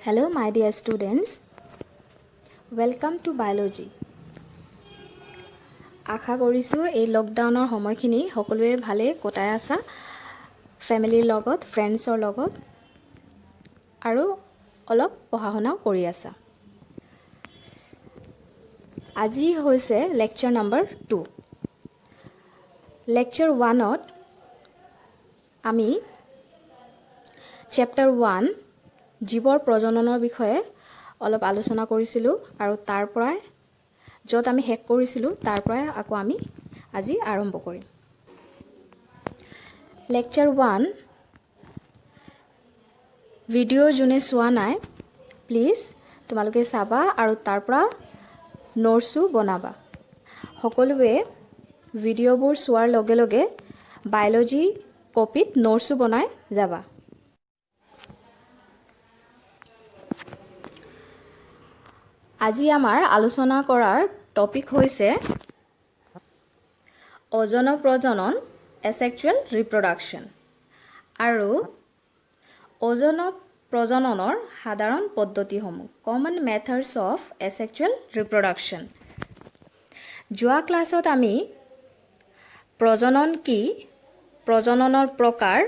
Hello my dear students, welcome to biology. আশা কৰিছো এই লকডাউনৰ সময়খিনি সকলোৱে ভালে কটাই আছা ফ্যামিলিৰ লগত ফ্ৰেণ্ডছৰ লগত আৰু অলপ পঢ়া-শুনাও কৰি আছা। আজি হৈছে লেকচাৰ নম্বৰ 2। লেকচাৰ 1ত আমি চেপ্টাৰ 1 জীৱৰ প্ৰজননৰ বিষয়ে অলপ আলোচনা কৰিছিলোঁ আৰু তাৰ পৰাই য'ত আমি শেষ কৰিছিলোঁ তাৰ পৰাই আকৌ আমি আজি আৰম্ভ কৰিম। লেকচাৰ 1 ভিডিঅ' যোনে চোৱা নাই প্লিজ তোমালোকে চাবা আৰু তাৰ পৰা নোটছো বনাবা। সকলোৱে ভিডিঅ'বোৰ চোৱাৰ লগে লগে বায়োলজি কপিত নোটছো বনাই যাবা। আজি আমাৰ আলোচনা কৰাৰ টপিক হৈছে অজন প্ৰজনন এসেক্সুৱেল ৰিপ্ৰডাকশন আৰু অজন প্ৰজননৰ সাধাৰণ পদ্ধতিসমূহ কমন মেথডছ অফ এসেক্সুৱেল ৰিপ্ৰডাকশন। যোৱা ক্লাছত আমি প্ৰজনন কি, প্ৰজননৰ প্ৰকাৰ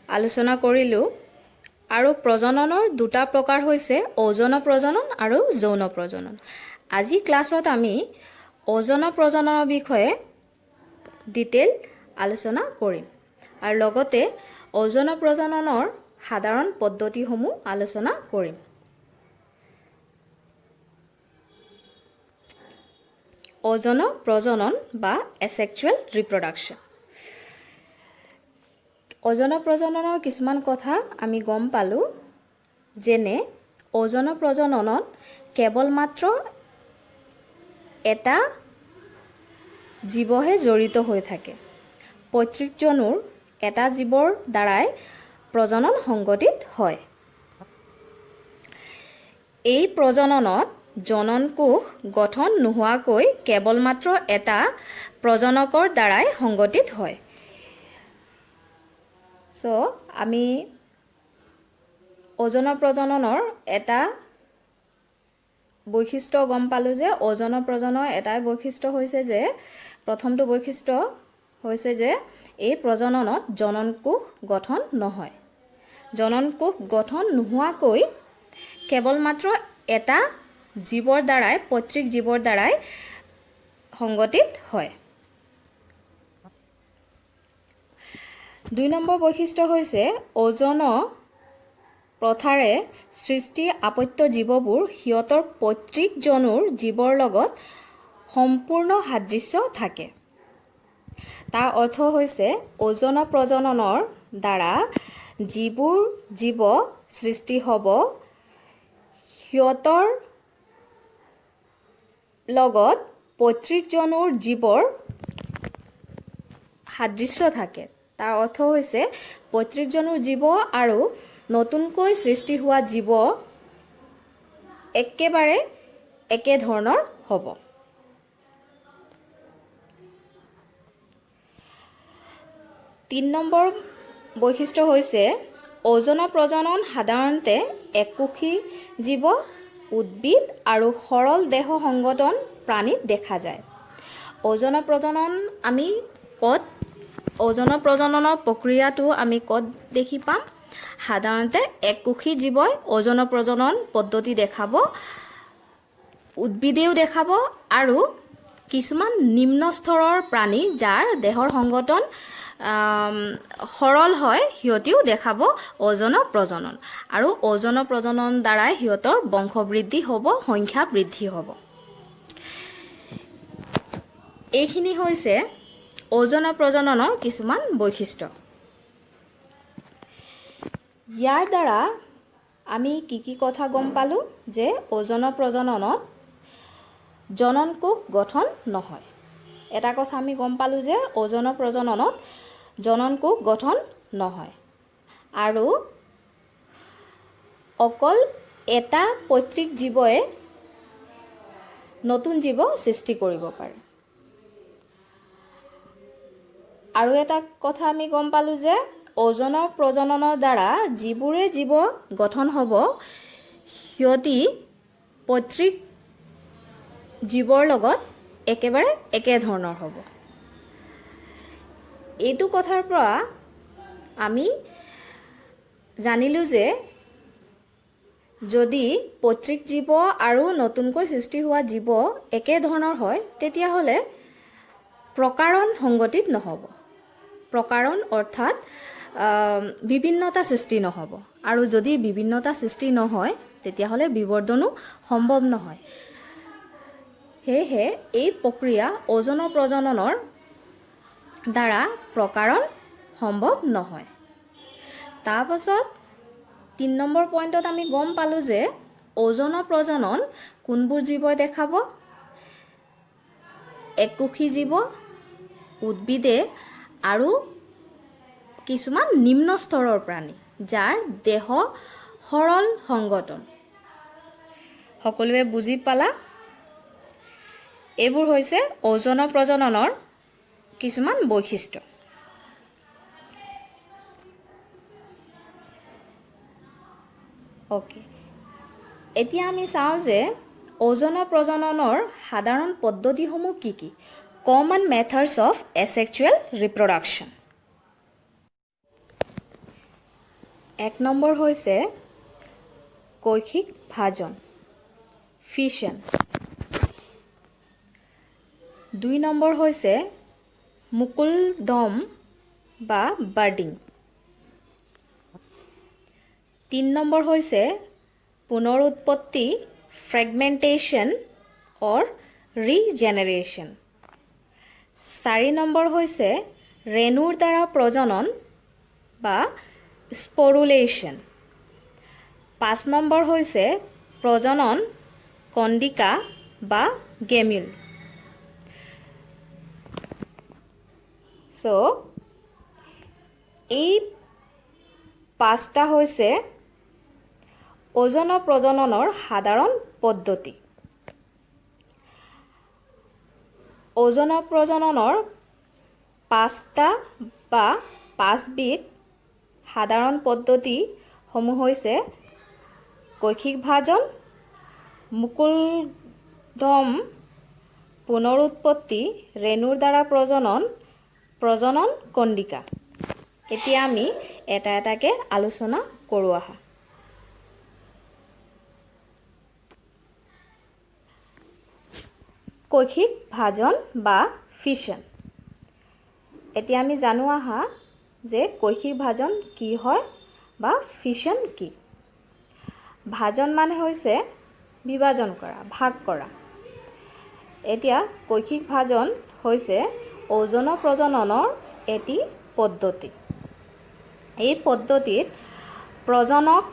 আলোচনা কৰিলোঁ আৰু প্ৰজননৰ দুটা প্ৰকাৰ হৈছে অজন প্ৰজনন আৰু যৌন প্ৰজনন। আজি ক্লাছত আমি অজন প্ৰজননৰ বিষয়ে ডিটেইল আলোচনা কৰিম আৰু লগতে অজন প্ৰজননৰ সাধাৰণ পদ্ধতিসমূহ আলোচনা কৰিম। অজন প্ৰজনন বা এসেক্সুৱেল ৰিপ্ৰডাকশন। অজন প্ৰজননৰ কিছুমান কথা আমি গম পালো, যেনে অজন প্ৰজননত কেৱল মাত্ৰ এটা জীৱহে জড়িত হৈ থাকে। প্ৰত্যেকজনৰ এটা জীৱৰ দ্বাৰাই প্ৰজনন সংঘটিত হয়। এই প্ৰজননত জনন কোষ গঠন নোহোৱাকৈ কেৱল মাত্ৰ এটা প্ৰজনকৰ দ্বাৰাই সংঘটিত হয়। আমি অজন প্ৰজননৰ এটা বৈশিষ্ট্য গম পালো যে অজন প্ৰজননৰ এটাই বৈশিষ্ট্য হৈছে যে প্ৰথমটো বৈশিষ্ট্য হৈছে যে এই প্ৰজননত জনন কোষ গঠন নহয়। জনন কোষ গঠন নোহোৱাকৈ কেৱল মাত্ৰ এটা জীৱৰ দ্বাৰাই প্ৰত্যেক জীৱৰ দ্বাৰাই সংঘটিত হয়। 2 নম্বৰ বৈশিষ্ট্য হৈছে অজন প্ৰথাৰে সৃষ্টি আপত্য জীৱবোৰ সিহঁতৰ প্ৰত্যেকজনৰ জীৱৰ লগত সম্পূৰ্ণ সাদৃশ্য থাকে। তাৰ অৰ্থ হৈছে অজন প্ৰজননৰ দ্বাৰা যিবোৰ জীৱ সৃষ্টি হ'ব সিহঁতৰ লগত প্ৰত্যেকজনৰ জীৱৰ সাদৃশ্য থাকে। তাৰ অৰ্থ হৈছে প্ৰত্যেকজনৰ জীৱ আৰু নতুনকৈ সৃষ্টি হোৱা জীৱ একেবাৰে একে ধৰণৰ হ'ব। তিন নম্বৰ বৈশিষ্ট্য হৈছে অজন প্ৰজনন সাধাৰণতে এককোষী জীৱ, উদ্ভিদ আৰু সৰল দেহ সংগঠন প্ৰাণীত দেখা যায়। অজন প্ৰজনন আমি অজন প্ৰজননৰ প্ৰক্ৰিয়াটো আমি ক'ত দেখি পাম? সাধাৰণতে এককোষী জীৱই অজন প্ৰজনন পদ্ধতি দেখাব, উদ্ভিদেও দেখাব আৰু কিছুমান নিম্ন স্তৰৰ প্ৰাণী যাৰ দেহৰ সংগঠন সৰল হয় সিহঁতেও দেখাব অজন প্ৰজনন আৰু অজন প্ৰজনন দ্বাৰাই সিহঁতৰ বংশ বৃদ্ধি হ'ব, সংখ্যা বৃদ্ধি হ'ব। এইখিনি হৈছে অজন প্ৰজননৰ কিছুমান বৈশিষ্ট্য। ইয়াৰ দ্বাৰা আমি কি কথা গম পালো যে অজন প্ৰজননত জনন কোষ গঠন নহয়। এটা কথা আমি গম পালো যে অজন প্ৰজননত জনন কোষ গঠন নহয় আৰু অকল এটা প্ৰত্যেক জীৱই নতুন জীৱ সৃষ্টি কৰিব পাৰে। আৰু এটা কথা আমি গম পালো যে ওজনৰ প্ৰজননৰ দ্বাৰা যিবোৰে জীৱ গঠন হ'ব সিহঁতি পৈতৃক জীৱৰ লগত একেবাৰে একে ধৰণৰ হ'ব। এইটো কথাৰ পৰা আমি জানিলোঁ যে যদি পৈতৃক জীৱ আৰু নতুনকৈ সৃষ্টি হোৱা জীৱ একে ধৰণৰ হয় তেতিয়াহ'লে প্ৰকাৰণ সংগতিত নহ'ব। প্ৰকাৰণ অৰ্থাৎ বিভিন্নতা সৃষ্টি নহ'ব, আৰু যদি বিভিন্নতা সৃষ্টি নহয় তেতিয়াহ'লে বিবৰ্ধনো সম্ভৱ নহয়। সেয়েহে এই প্ৰক্ৰিয়া ওজনৰ প্ৰজননৰ দ্বাৰা প্ৰকাৰণ সম্ভৱ নহয়। তাৰপাছত 3 নম্বৰ পইণ্টত আমি গম পালোঁ যে ওজনৰ প্ৰজনন কোনবোৰ জীৱই দেখাব? এককোষী জীৱ, উদ্ভিদে আৰু কিছুমান নিম্ন স্তৰৰ প্ৰাণী যাৰ দেহ সৰল সংগঠন। সকলোৱে বুজি পালা? এইবোৰ হৈছে ওজনৰ প্ৰজননৰ কিছুমান বৈশিষ্ট্য। ওকে, এতিয়া আমি চাওঁ যে ওজনৰ প্ৰজননৰ সাধাৰণ পদ্ধতিসমূহ কি কি? Common methods of asexual reproduction. 1 নম্বৰ হৈছে কৈশিক ভাজন, ফিছন। 2 নম্বৰ হৈছে মুকুলদম বা বাৰ্ডিং। 3 নম্বৰ হৈছে পুনৰুৎপত্তি, ফ্ৰেগমেণ্টেশ্যন অৰ ৰিজেনেৰেশ্যন। 4 নম্বৰ হৈছে ৰেণুৰ দ্বাৰা প্ৰজনন বা স্পৰুলেশ্যন। 5 নম্বৰ হৈছে প্ৰজনন কণ্ডিকা বা গেমিউল। এই 5টা হৈছে ওজনৰ প্ৰজননৰ সাধাৰণ পদ্ধতি। ওজনৰ প্ৰজননৰ 5টা বা 5বিধ সাধাৰণ পদ্ধতিসমূহ হৈছে কৈশিক ভাজন, মুকুলদম, পুনৰুৎপত্তি, ৰেণুৰ দ্বাৰা প্ৰজনন, প্ৰজনন কণ্ডিকা। এতিয়া আমি এটা এটাকৈ আলোচনা কৰোঁ আহা। কৈশিক ভাজন বা ফিছন। এতিয়া আমি জানো আহা যে কৈশিক ভাজন কি হয় বা ফিছন কি। ভাজন মানে হৈছে বিভাজন কৰা, ভাগ কৰা। এতিয়া কৈশিক ভাজন হৈছে ওজনৰ প্ৰজননৰ এটি পদ্ধতি। এই পদ্ধতিত প্ৰজনক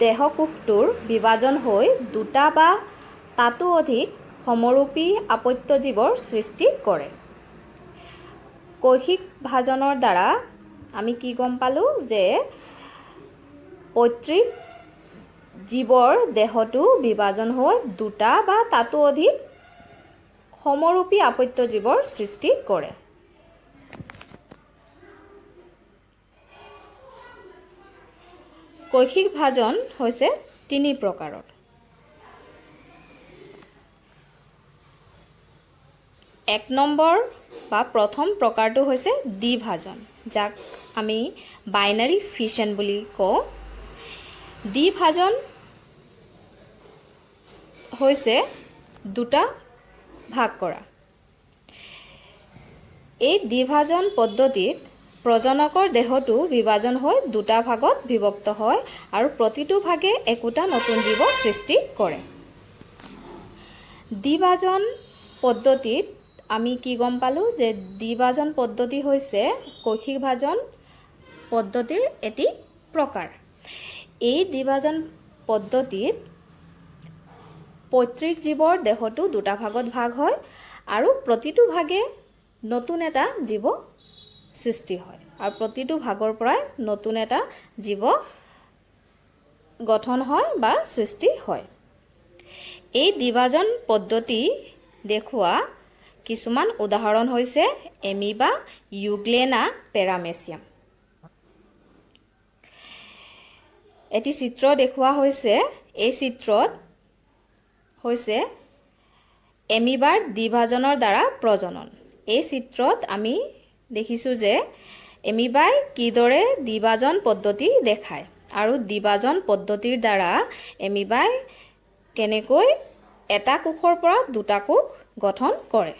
দেহকোষটোৰ বিভাজন হৈ 2টা বা তাতো অধিক সমৰূপী আপত্য জীৱৰ সৃষ্টি কৰে। কৈশিক ভাজনৰ দ্বাৰা আমি কি গম পালোঁ যে পৈতৃক জীৱৰ দেহটো বিভাজন হৈ 2টা বা তাতো অধিক সমৰূপী আপত্য জীৱৰ সৃষ্টি কৰে। কৈশিক ভাজন হৈছে 3 প্ৰকাৰৰ। 1 নম্বৰ বা প্ৰথম প্ৰকাৰটো হৈছে দ্বিভাজন, যাক আমি বাইনাৰী ফিছন বুলি কওঁ। দ্বিভাজন হৈছে 2টা ভাগ কৰা। এই দ্বিভাজন পদ্ধতিত প্ৰজনকৰ দেহটো বিভাজন হৈ 2টা ভাগত বিভক্ত হয় আৰু প্ৰতিটো ভাগে একোটা নতুন জীৱ সৃষ্টি কৰে। দ্বিভাজন পদ্ধতিত আমি কি গম পালোঁ যে দ্বিভাজন পদ্ধতি হৈছে কৈশিক ভাজন পদ্ধতিৰ এটি প্ৰকাৰ। এই দ্বিভাজন পদ্ধতিত পৈতৃক জীৱৰ দেহটো 2টা ভাগত ভাগ হয় আৰু প্ৰতিটো ভাগে নতুন এটা জীৱ সৃষ্টি হয় আৰু প্ৰতিটো ভাগৰ পৰাই নতুন এটা জীৱ গঠন হয় বা সৃষ্টি হয়। এই দ্বিভাজন পদ্ধতি দেখুওৱা কিছুমান উদাহৰণ হৈছে এমিবা, ইউগ্লেনা, পেৰামেচিয়াম। এটি চিত্ৰ দেখুওৱা হৈছে। এই চিত্ৰত হৈছে এমিবাৰ দ্বিভাজনৰ দ্বাৰা প্ৰজনন। এই চিত্ৰত আমি দেখিছোঁ যে এমিবাই কিদৰে দ্বিভাজন পদ্ধতি দেখায় আৰু দ্বিভাজন পদ্ধতিৰ দ্বাৰা এমিবাই কেনেকৈ এটা কোষৰ পৰা দুটা কোষ গঠন কৰে।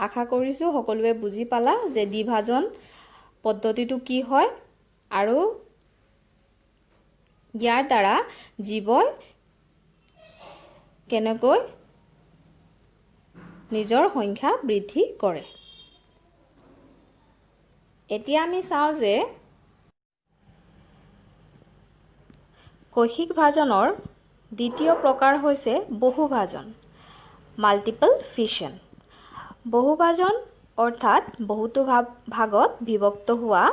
আশা কৰিছোঁ সকলোৱে বুজি পালা যে দ্বিভাজন পদ্ধতিটো কি হয় আৰু ইয়াৰ দ্বাৰা জীৱই কেনেকৈ নিজৰ সংখ্যা বৃদ্ধি কৰে। এতিয়া আমি চাওঁ যে কৈশিক ভাজনৰ দ্বিতীয় প্ৰকাৰ হৈছে বহুভাজন, মাল্টিপল ফিছন। বহুভাজন অৰ্থাৎ বহুতো ভাগত বিভক্ত হোৱা।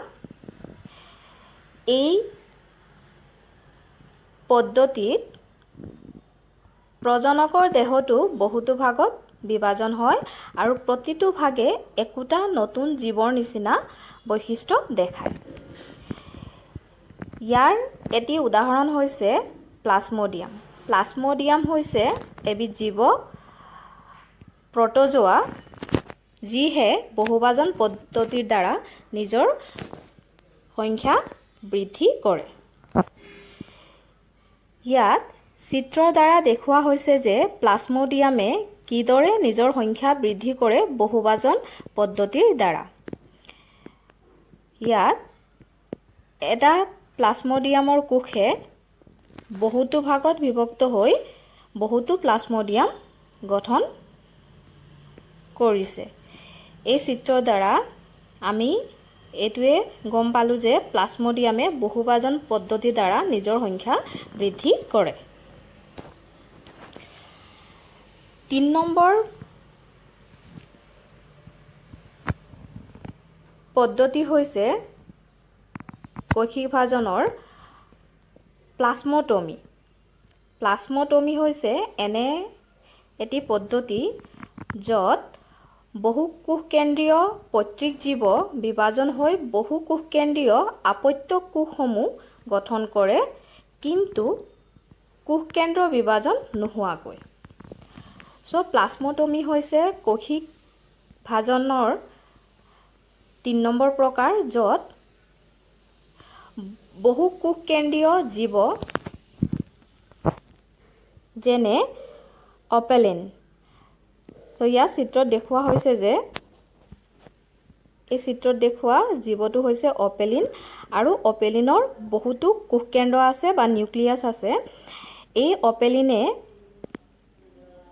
এই পদ্ধতিত প্ৰজনকৰ দেহটো বহুতো ভাগত বিভাজন হয় আৰু প্ৰতিটো ভাগে একোটা নতুন জীৱৰ নিচিনা বৈশিষ্ট্য দেখায়। ইয়াৰ এটি উদাহৰণ হৈছে প্লাজমডিয়াম। প্লাজমডিয়াম হৈছে এবিধ জীৱ প্ৰটোজোৱা যিহে বহুভাজন পদ্ধতিৰ দ্বাৰা নিজৰ সংখ্যা বৃদ্ধি কৰে। ইয়াত চিত্ৰৰ দ্বাৰা দেখুওৱা হৈছে যে প্লাজমডিয়ামে কিদৰে নিজৰ সংখ্যা বৃদ্ধি কৰে বহুভাজন পদ্ধতিৰ দ্বাৰা। ইয়াত এটা প্লাজমডিয়ামৰ কোষে বহুতো ভাগত বিভক্ত হৈ বহুতো প্লাজমডিয়াম গঠন কৰিছে। এই চিত্ৰৰ দ্বাৰা আমি এইটোৱে গম পালোঁ যে প্লাজমডিয়ামে বহুভাজন পদ্ধতিৰ দ্বাৰা নিজৰ সংখ্যা বৃদ্ধি কৰে। ৩ নম্বৰ পদ্ধতি হৈছে কৈশিক ভাজনৰ প্লাজমটমি। প্লাজমটমি হৈছে এনে এটি পদ্ধতি য'ত বহু কোষকেন্দ্ৰীয় পৈতৃক জীৱ বিভাজন হৈ বহু কোষকেন্দ্ৰীয় আপত্য কোষসমূহ গঠন কৰে, কিন্তু কোষকেন্দ্ৰ বিভাজন নোহোৱাকৈ। প্লাজমটমি হৈছে কৈশিক ভাজনৰ ৩ নম্বৰ প্ৰকাৰ, য'ত বহু কোষকেন্দ্ৰীয় জীৱ যেনে অপেলিন। ইয়াত চিত্ৰত দেখুওৱা হৈছে যে এই চিত্ৰত দেখুওৱা জীৱটো হৈছে অপেলিন আৰু অপেলিনৰ বহুতো কোষকেন্দ্ৰ আছে বা নিউক্লিয়াছ আছে। এই অপেলিনে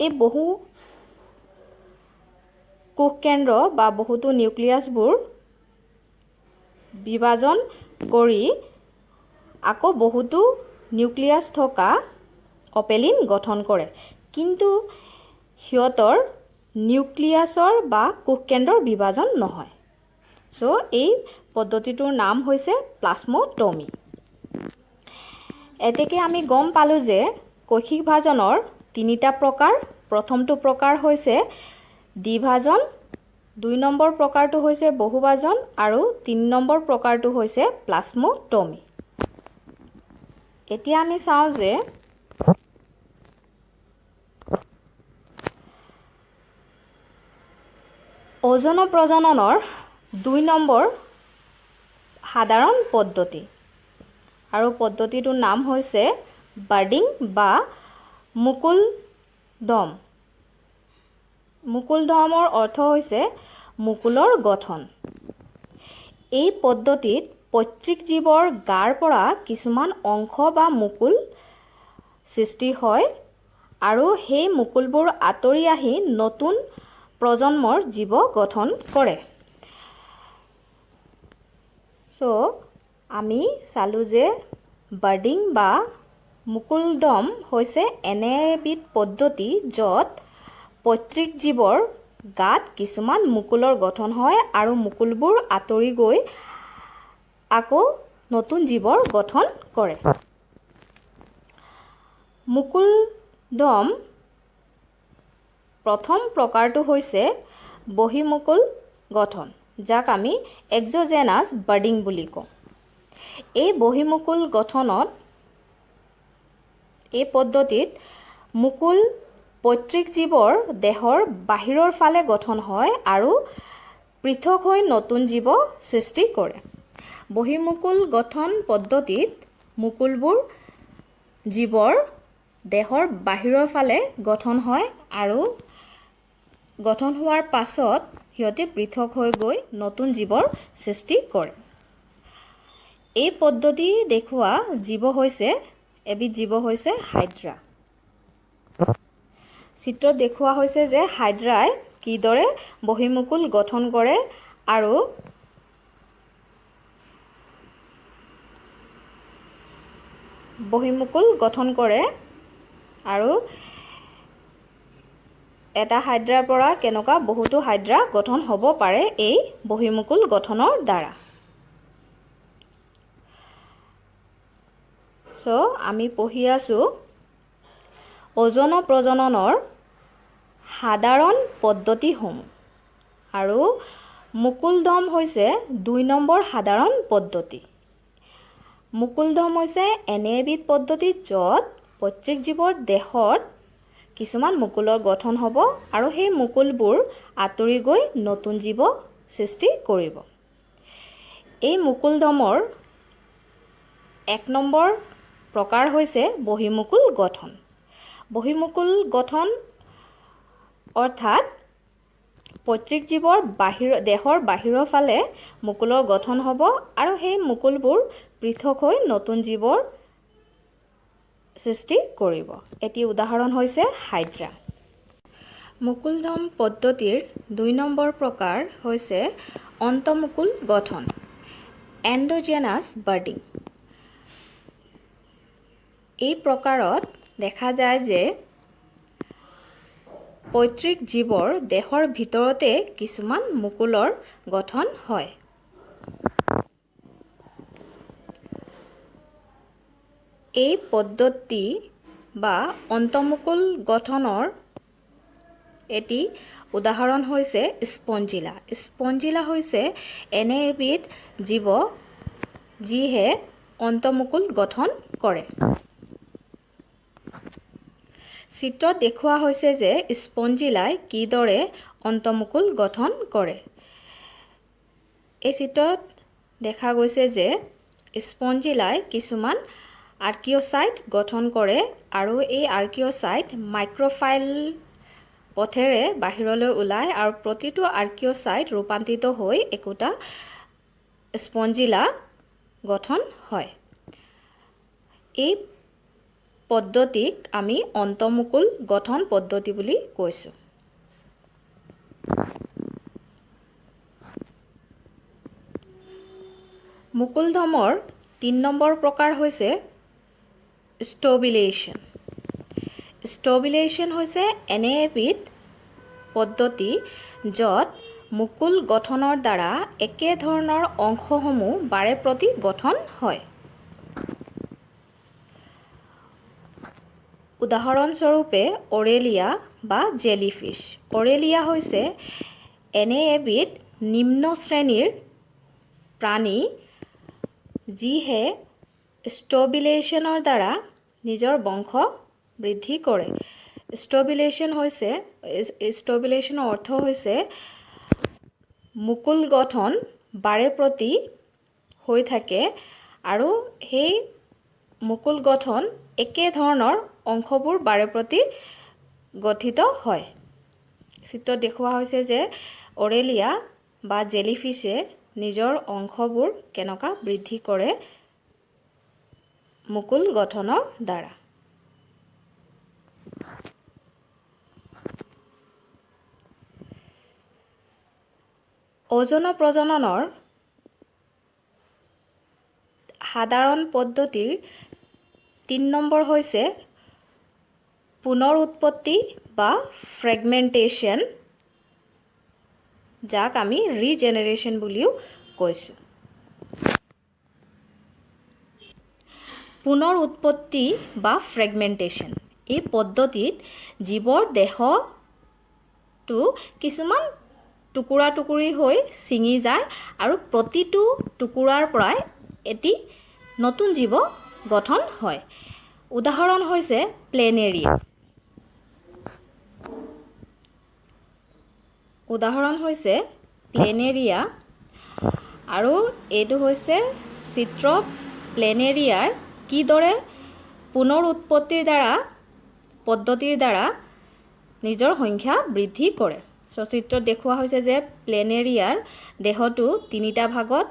এই বহু কোষকেন্দ্ৰ বা বহুতো নিউক্লিয়াছবোৰ বিভাজন কৰি আকৌ বহুতো নিউক্লিয়াছ থকা অপেলিন গঠন কৰে, কিন্তু সিহঁতৰ নিউক্লিয়াছৰ বা কোষকেন্দ্ৰৰ বিভাজন নহয়। এই পদ্ধতিটোৰ নাম হৈছে প্লাজমটমি। এতেকে আমি গম পালোঁ যে কৈশিক ভাজনৰ ৩টা প্ৰকাৰ। প্ৰথমটো প্ৰকাৰ হৈছে দ্বিভাজন, ২ নম্বৰ প্ৰকাৰটো হৈছে বহুভাজন আৰু ৩ নম্বৰ প্ৰকাৰটো হৈছে প্লাজমটমি। এতিয়া আমি চাওঁ যে অযৌন প্ৰজননৰ ২ নম্বৰ সাধাৰণ পদ্ধতি আৰু পদ্ধতিটোৰ নাম হৈছে বাৰ্ডিং বা মুকুলদম। মুকুলদমৰ অৰ্থ হৈছে মুকুলৰ গঠন। এই পদ্ধতিত পৈতৃক জীৱৰ গাৰ পৰা কিছুমান অংশ বা মুকুল সৃষ্টি হয় আৰু সেই মুকুলবোৰ আঁতৰি আহি নতুন প্ৰজন্মৰ জীৱ গঠন কৰে। আমি চালোঁ যে বাৰ্ডিং বা মুকুলদম হৈছে এনে এবিধ পদ্ধতি য'ত পৈতৃক জীৱৰ গাত কিছুমান মুকুলৰ গঠন হয় আৰু মুকুলবোৰ আঁতৰি গৈ আকৌ নতুন জীৱৰ গঠন কৰে। মুকুলদম প্ৰথম প্ৰকাৰটো হৈছে বহিঃমুকুল গঠন, যাক আমি এক্সোজেনাছ বাৰ্ডিং বুলি কওঁ। এই বহিমুকুল গঠনত এই পদ্ধতিত মুকুল পৈতৃক জীৱৰ দেহৰ বাহিৰৰ ফালে গঠন হয় আৰু পৃথক হৈ নতুন জীৱ সৃষ্টি কৰে। বহিমুকুল গঠন পদ্ধতিত মুকুলবোৰ জীৱৰ দেহৰ বাহিৰৰ ফালে গঠন হয় আৰু গঠন হোৱাৰ পাছত সিহঁতে পৃথক হৈ গৈ নতুন জীৱৰ সৃষ্টি কৰে। এই পদ্ধতি দেখুওৱা এবিধ জীৱ হৈছে হাইড্ৰা। চিত্ৰত দেখুওৱা হৈছে যে হাইড্ৰাই কিদৰে বহিমুকুল গঠন কৰে আৰু এটা হাইড্ৰাৰ পৰা কেনেকুৱা বহুতো হাইড্ৰা গঠন হ'ব পাৰে এই বহিমুকুল গঠনৰ দ্বাৰা। আমি পঢ়ি আছোঁ অজন প্ৰজননৰ সাধাৰণ পদ্ধতিসমূহ আৰু মুকুলধম হৈছে 2 নম্বৰ সাধাৰণ পদ্ধতি। মুকুলধম হৈছে এনে এবিধ পদ্ধতি য'ত পৈতৃক জীৱৰ দেহত কিছুমান মুকুলৰ গঠন হ'ব আৰু সেই মুকুলবোৰ আঁতৰি গৈ নতুন জীৱ সৃষ্টি কৰিব। এই মুকুলধমৰ 1 নম্বৰ প্ৰকাৰ হৈছে বহিমুকুল গঠন। বহিমুকুল গঠন অৰ্থাৎ পৈতৃক জীৱৰ দেহৰ বাহিৰৰ ফালে মুকুলৰ গঠন হ'ব আৰু সেই মুকুলবোৰ পৃথক হৈ নতুন জীৱৰ সৃষ্টি কৰিব। এটি উদাহৰণ হৈছে হাইড্ৰা। মুকুলধম পদ্ধতিৰ 2 নম্বৰ প্ৰকাৰ হৈছে অন্তঃমুকুল গঠন, এণ্ডোজেনাছ বাৰ্ডিং। এই প্ৰকাৰত দেখা যায় যে পৈতৃক জীৱৰ দেহৰ ভিতৰতে কিছুমান মুকুলৰ গঠন হয়। এই পদ্ধতি বা অন্তঃমুকুল গঠনৰ এটি উদাহৰণ হৈছে স্পঞ্জিলা। স্পঞ্জিলা হৈছে এনে এবিধ জীৱ যিহে অন্তঃমুকুল গঠন কৰে। চিত্ৰত দেখুওৱা হৈছে যে স্পঞ্জিলাই কিদৰে অন্তঃমুকুল গঠন কৰে। এই চিত্ৰত দেখা গৈছে যে স্পঞ্জিলাই কিছুমান আৰ্কিঅচাইট গঠন কৰে আৰু এই আৰ্কিঅচাইট মাইক্ৰ'ফাইল পথেৰে বাহিৰলৈ ওলায় আৰু প্ৰতিটো আৰ্কিঅচাইট ৰূপান্তৰিত হৈ একোটা স্পঞ্জিলা গঠন হয়। এই পদ্ধতিক আমি অন্তঃমুকুল গঠন পদ্ধতি বুলি কৈছোঁ। মুকুলধমৰ 3 নম্বৰ প্ৰকাৰ হৈছে ষ্ট্ৰবিলেশ্যন। ষ্ট্ৰবিলেশ্যন হৈছে এনে এবিধ পদ্ধতি য'ত মুকুল গঠনৰ দ্বাৰা একে ধৰণৰ অংশসমূহ বাৰে প্ৰতি গঠন হয়। উদাহৰণস্বৰূপে অৰেলিয়া বা জেলিফিছ। অৰেলিয়া হৈছে এনে এবিধ নিম্ন শ্ৰেণীৰ প্ৰাণী যিহে ষ্ট্ৰবিলেশ্যনৰ দ্বাৰা নিজৰ বংশ বৃদ্ধি কৰে। ষ্ট্ৰবিলেশ্যনৰ অৰ্থ হৈছে মুকুল গঠন বাৰে প্ৰতি হৈ থাকে আৰু সেই মুকুল গঠন একে ধৰণৰ অংশবোৰ বাৰে প্ৰতি গঠিত হয়। চিত্ৰত দেখুওৱা হৈছে যে অৰেলিয়া বা জেলিফিছে নিজৰ অংশবোৰ কেনেকুৱা বৃদ্ধি কৰে মুকুল গঠনৰ দ্বাৰা। অজন প্ৰজননৰ সাধাৰণ পদ্ধতিৰ 3 নম্বৰ হৈছে পুনৰ উৎপত্তি বা ফ্ৰেগমেণ্টেশ্যন, যাক আমি ৰিজেনেৰেশ্যন বুলিও কৈছোঁ। পুনৰ উৎপত্তি বা ফ্ৰেগমেণ্টেশ্যন এই পদ্ধতিত জীৱৰ দেহটো কিছুমান টুকুৰা টুকুৰি হৈ ছিঙি যায় আৰু প্ৰতিটো টুকুৰাৰ পৰাই এটি নতুন জীৱ গঠন হয়। উদাহৰণ হৈছে প্লেনেৰিয়া। আৰু এইটো হৈছে চিত্ৰ প্লেনেৰিয়াৰ কিদৰে পুনৰ উৎপত্তিৰ পদ্ধতিৰ দ্বাৰা নিজৰ সংখ্যা বৃদ্ধি কৰে। চিত্ৰত দেখুওৱা হৈছে যে প্লেনেৰিয়াৰ দেহটো 3টা ভাগত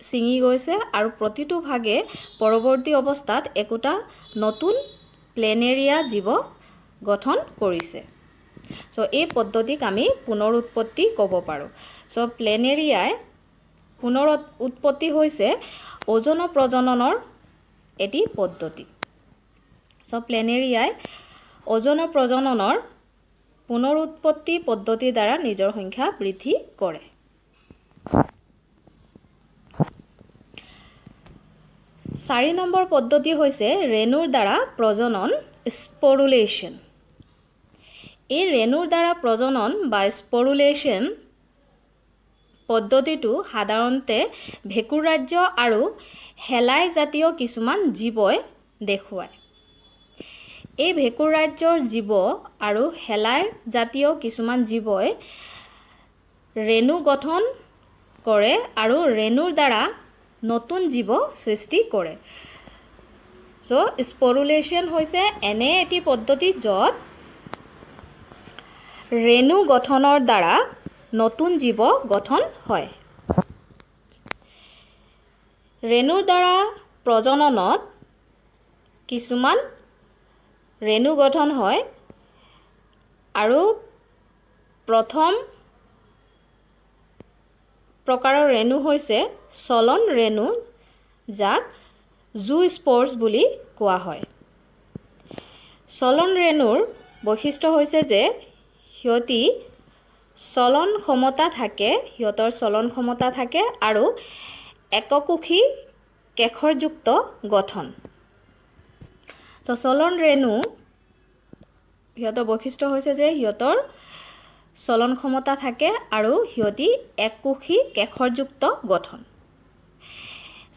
ছিঙি গৈছে আৰু প্ৰতিটো ভাগে পৰৱৰ্তী অৱস্থাত একোটা নতুন প্লেনেৰিয়া জীৱ গঠন কৰিছে। এই পদ্ধতিক আমি পুনৰ উৎপত্তি ক'ব পাৰোঁ। প্লেনেৰিয়াই পুনৰ উৎপত্তি হৈছে অযৌন প্ৰজননৰ এটি পদ্ধতি। প্লেনেৰিয়াই অযৌন প্ৰজননৰ পুনৰ উৎপত্তি পদ্ধতিৰ দ্বাৰা নিজৰ সংখ্যা বৃদ্ধি কৰে। 4 নম্বৰ পদ্ধতি হৈছে ৰেণুৰ দ্বাৰা প্ৰজনন, স্পৰুলেশ্যন। এই ৰেণুৰ দ্বাৰা প্ৰজনন বা স্পৰুলেশ্যন পদ্ধতিটো সাধাৰণতে ভেঁকুৰ ৰাজ্য আৰু শেলাই জাতীয় কিছুমান জীৱই দেখুৱায়। এই ভেঁকুৰ ৰাজ্যৰ জীৱ আৰু শেলাই জাতীয় কিছুমান জীৱই ৰেণু গঠন কৰে আৰু ৰেণুৰ দ্বাৰা নতুন জীৱ সৃষ্টি কৰে। স্পৰুলেশ্যন হৈছে এনে এটি পদ্ধতি য'ত ৰেণু গঠনৰ দ্বাৰা নতুন জীৱ গঠন হয়। ৰেণুৰ দ্বাৰা প্ৰজননত কিছুমান ৰেণু গঠন হয় আৰু প্ৰথম প্ৰকাৰৰ ৰেণু হৈছে চলন ৰেণু, যাক জুস্পৰ্ছ বুলি কোৱা হয়। চলন ৰেণুৰ বৈশিষ্ট্য হৈছে যে সিহঁতৰ চলন ক্ষমতা থাকে আৰু এককোষী কেশৰযুক্ত গঠন। চলন ৰেণু সিহঁতৰ বৈশিষ্ট্য হৈছে যে সিহঁতৰ চলন ক্ষমতা থাকে আৰু সিহঁতি এককোষী কেশৰযুক্ত গঠন।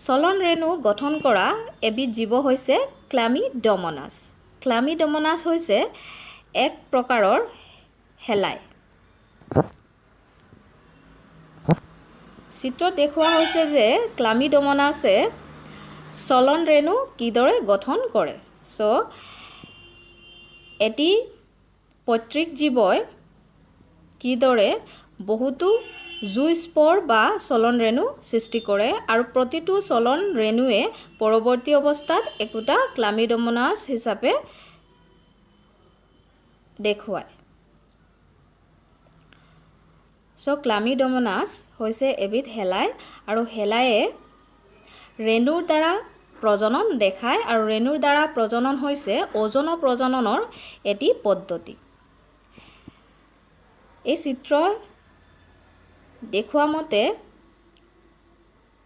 চলন ৰেণু গঠন কৰা এবিধ জীৱ হৈছে ক্লামিডমনাছ। ক্লামিডমনাছ হৈছে এক প্ৰকাৰৰ শেলাই। চিত্ৰত দেখুওৱা হৈছে যে ক্লামিডমনাছে চলন ৰেণু কিদৰে গঠন কৰে। এটি পৈতৃক জীৱই কিদৰে বহুতো জুস্পৰ বা চলন ৰেণু সৃষ্টি কৰে আৰু প্ৰতিটো চলন ৰেণুৱে পৰৱৰ্তী অৱস্থাত একোটা ক্লামিডমনাছ হিচাপে দেখুৱায়। ক্লামিডমনাছ হৈছে এবিধ শেলাই আৰু শেলাইয়ে ৰেণুৰ দ্বাৰা প্ৰজনন দেখায় আৰু ৰেণুৰ দ্বাৰা প্ৰজনন হৈছে অযৌন প্ৰজননৰ এটি পদ্ধতি। এই চিত্ৰই দেখুওৱা মতে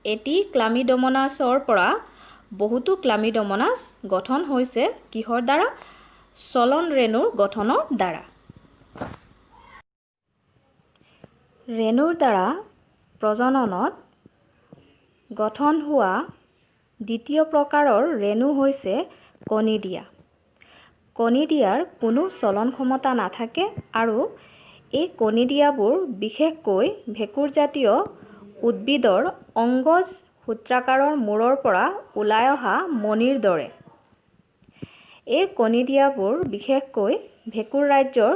এটি ক্লামিডমনাছৰ পৰা বহুতো ক্লামিডমনাছ গঠন হৈছে কিহৰ দ্বাৰা? চলন ৰেণুৰ গঠনৰ দ্বাৰা। ৰেণুৰ দ্বাৰা প্ৰজননত গঠন হোৱা দ্বিতীয় প্ৰকাৰৰ ৰেণু হৈছে কনিডিয়া। কনিডিয়াৰ কোনো চলন ক্ষমতা নাথাকে আৰু এই কনিডিয়াবোৰ বিশেষকৈ ভেঁকুৰজাতীয় উদ্ভিদৰ অংগজ সূত্ৰাকাৰৰ মূৰৰ পৰা ওলাই অহা মণিৰ দৰে। এই কনিডিয়াবোৰ বিশেষকৈ ভেঁকুৰ ৰাজ্যৰ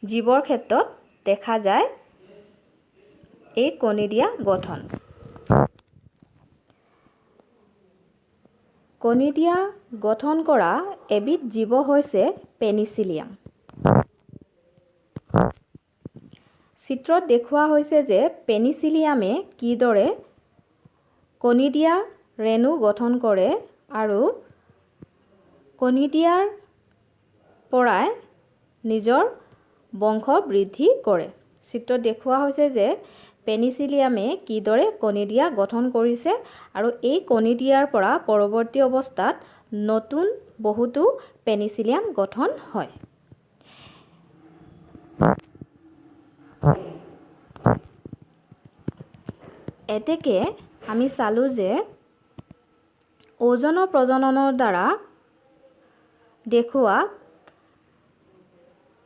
জীৱৰ ক্ষেত্ৰত দেখা যায়। এই কনিডিয়া গঠন। কনিডিয়া গঠন কৰা এবিধ জীৱ হৈছে পেনিচিলিয়াম। চিত্ৰত দেখুওৱা হৈছে যে পেনিচিলিয়ামে কিদৰে কনিডিয়া ৰেণু গঠন কৰে আৰু কনিডিয়াৰ পৰাই নিজৰ বংশ বৃদ্ধি কৰে। চিত্ৰত দেখুওৱা হৈছে যে পেনিচিলিয়ামে কিদৰে কনিডিয়া গঠন কৰিছে আৰু এই কনিডিয়াৰ পৰা পৰৱৰ্তী অৱস্থাত নতুন বহুতো পেনিচিলিয়াম গঠন হয়। এতেকে আমি চালোঁ যে ওজন প্ৰজননৰ দ্বাৰা দেখুওৱা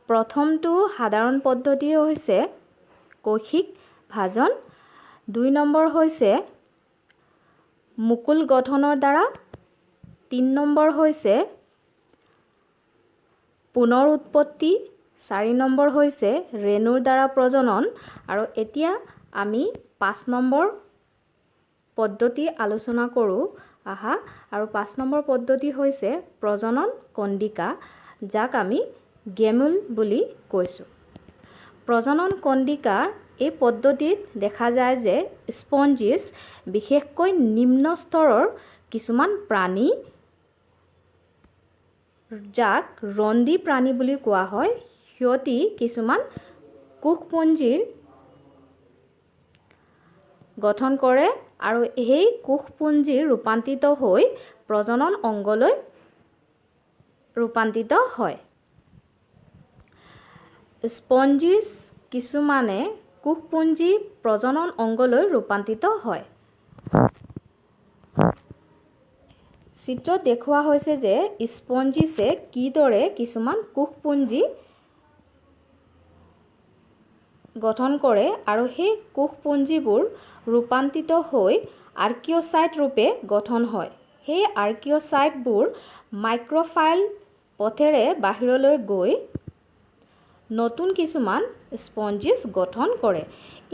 প্ৰথমটো সাধাৰণ পদ্ধতি হৈছে কৈশিক ভাজন, 2 নম্বৰ হৈছে মুকুল গঠনৰ দ্বাৰা, 3 নম্বৰ হৈছে পুনৰ উৎপত্তি, 4 নম্বৰ হৈছে ৰেণুৰ দ্বাৰা প্ৰজনন, আৰু এতিয়া আমি 5 নম্বৰ পদ্ধতি আলোচনা কৰোঁ আহা। আৰু 5 নম্বৰ পদ্ধতি হৈছে প্ৰজনন কণ্ডিকা, যাক আমি গেমুল বুলি কৈছোঁ। প্ৰজনন কণ্ডিকাৰ এই পদ্ধতিত দেখা যায় যে স্পঞ্জিছ, বিশেষকৈ নিম্ন স্তৰৰ কিছুমান প্ৰাণী, যাক ৰন্দী প্ৰাণী বুলি কোৱা হয়, সিহঁতি কিছুমান কোষপুঞ্জীৰ গঠন কৰে আৰু সেই কোষপুঞ্জী ৰূপান্তৰিত হৈ প্ৰজনন অংগলৈ ৰূপান্তৰিত হয়। স্পঞ্জিছ কিছুমানে কোষপুঞ্জী প্ৰজনন অংগলৈ ৰূপান্তৰিত হয়। চিত্ৰত দেখুওৱা হৈছে যে স্পঞ্জিছে কিদৰে কিছুমান কোষপুঞ্জী গঠন কৰে আৰু সেই কোষপুঞ্জীবোৰ ৰূপান্তৰিত হৈ আৰ্কিঅচাইট ৰূপে গঠন হয়। সেই আৰ্কিঅচাইটবোৰ মাইক্ৰ'ফাইল পথেৰে বাহিৰলৈ গৈ নতুন কিছুমান স্পঞ্জিছ গঠন কৰে।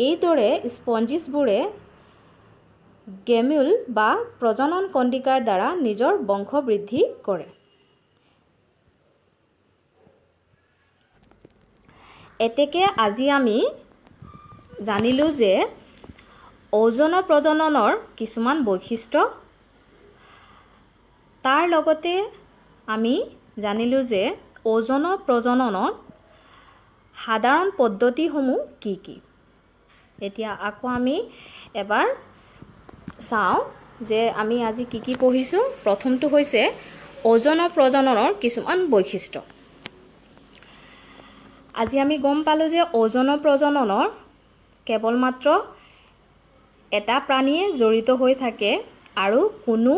এইদৰে স্পঞ্জিছবোৰে গেমিউল বা প্ৰজনন কণ্ডিকাৰ দ্বাৰা নিজৰ বংশ বৃদ্ধি কৰে। এতেকে আজি আমি জানিলোঁ যে ওজন প্ৰজননৰ কিছুমান বৈশিষ্ট্য, তাৰ লগতে আমি জানিলোঁ যে ওজন প্ৰজননৰ সাধাৰণ পদ্ধতিসমূহ কি কি। এতিয়া আকৌ আমি এবাৰ চাওঁ যে আমি আজি কি কি পঢ়িছোঁ। প্ৰথমটো হৈছে ওজন প্ৰজননৰ কিছুমান বৈশিষ্ট্য। আজি আমি গম পালোঁ যে ওজন প্ৰজননৰ কেৱল মাত্ৰ এটা প্ৰাণীয়ে জড়িত হৈ থাকে আৰু কোনো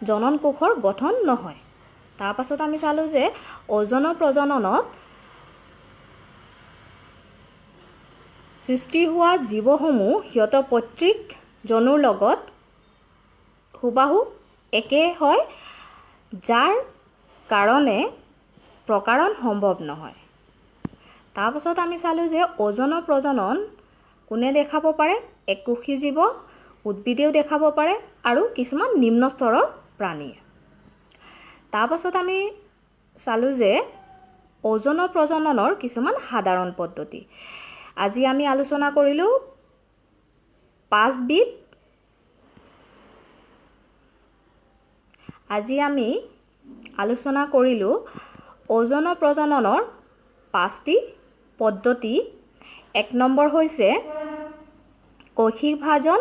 জনন কোষৰ গঠন নহয়। তাৰপাছত আমি চালোঁ যে ওজন প্ৰজননত সৃষ্টি হোৱা জীৱসমূহ সিহঁতৰ পৈতৃক জনুৰ লগত হুবাহু একে হয়, যাৰ কাৰণে প্ৰকাৰণ সম্ভৱ নহয়। তাৰপাছত আমি চালোঁ যে ওজন প্ৰজনন কোনে দেখাব পাৰে? এককোষী জীৱ, উদ্ভিদেও দেখাব পাৰে আৰু কিছুমান নিম্ন স্তৰৰ প্ৰাণীয়ে। তাৰপাছত আমি চালোঁ যে ওজন প্ৰজননৰ কিছুমান সাধাৰণ পদ্ধতি। আজি আমি আলোচনা কৰিলোঁ 5 বিধ। আজি আমি আলোচনা কৰিলোঁ ওজন প্ৰজননৰ 5টি পদ্ধতি। 1 নম্বৰ হৈছে কৈশিক ভাজন,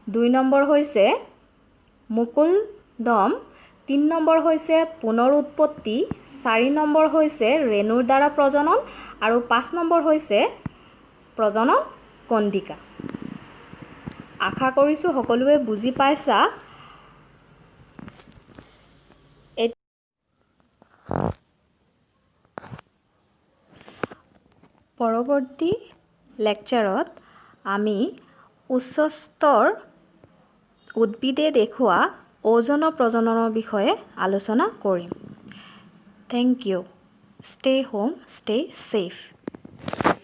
2 নম্বৰ হৈছে মুকুল দম, 3 নম্বৰ হৈছে পুনৰ উৎপত্তি, 4 নম্বৰ হৈছে ৰেণুৰ দ্বাৰা প্ৰজনন আৰু 5 নম্বৰ হৈছে প্ৰজনন কণ্ডিকা। আশা কৰিছোঁ সকলোৱে বুজি পাইছা। পৰৱৰ্তী লেকচাৰত আমি উচ্চ স্তৰ উদ্ভিদে দেখুওৱা ওজন প্ৰজননৰ বিষয়ে আলোচনা কৰিম। Thank you. Stay home, stay safe.